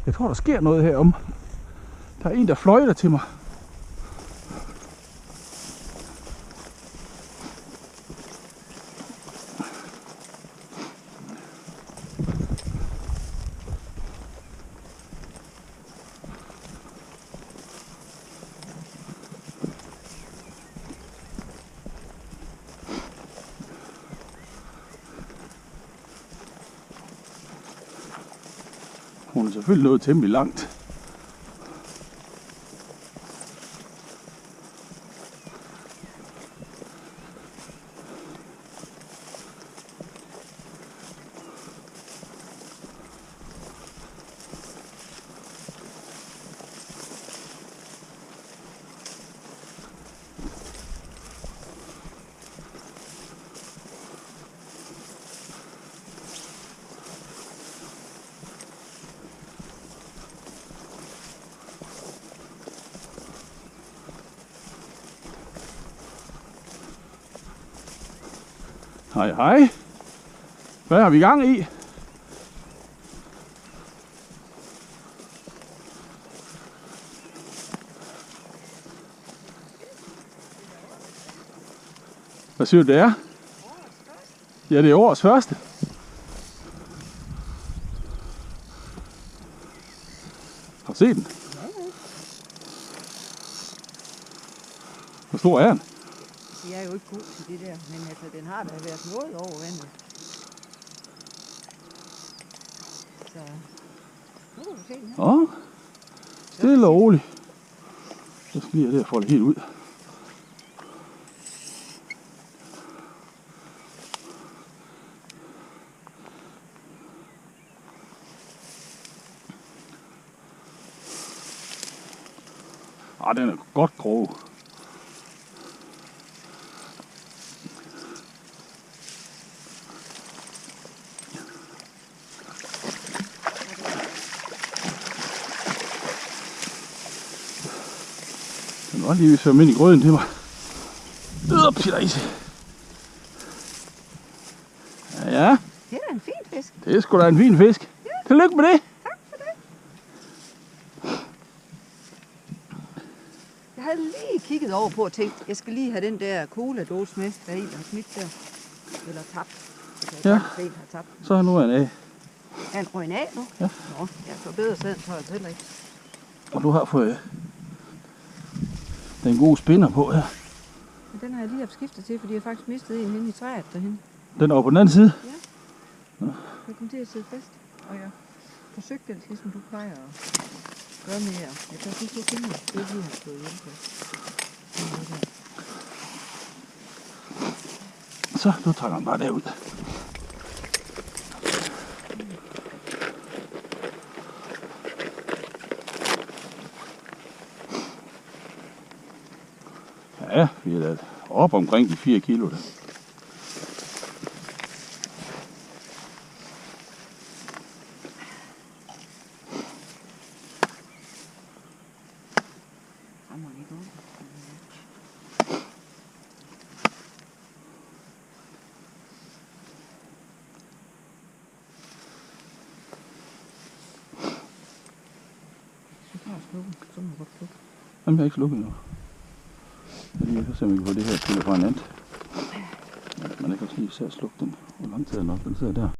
Jeg tror, der sker noget herom. Der er en, der fløjter til mig. Hun er selvfølgelig nået temmelig langt. Hej hej. Hvad har vi gang i? Hvad siger du det er? Ja, det er årets første. Har du set den? Hvor stor er den? Jeg er jo ikke god til det der, men altså, den har da været noget over vandet. Så nu kan du se den her. Ja, stille og roligt. Så skal jeg det at få det helt ud. Den er godt grov. Den var lige ved at svømme ind i grøden til mig. Ups, der is. Ja. Det er en fin fisk. Det er sgu da en fin fisk. Ja. Tillykke med det. Tak for det. Jeg havde lige kigget over på og tænkt, jeg skal lige have den der cola-dåse med, der en har smidt der. Eller tabt. Ja. En har tabt. Så nu er den af. Er han røgnet af nu? Ja. Nå, jeg får bedre sæden, tror jeg heller ikke. Og du har fået den gode spinner på her. Men den har jeg lige haft skiftet til, fordi jeg faktisk mistede en henne i træet derhen. Den er over på den anden side? Ja. Jeg kom til at sidde fast, og jeg forsøgte det, ligesom du plejer at gøre med jer. Jeg kan ikke finde det. Det er ikke lige, han stod hjemme på. Så, nu trækker han bare derud. Ja, vi er da op omkring de 4 kilo der. Jamen, jeg er ikke slukket endnu. Så ser vi på det her pille fra en anden. Man kan også lige se at slukke den. Hvor lang tid er den op? Den sidder der.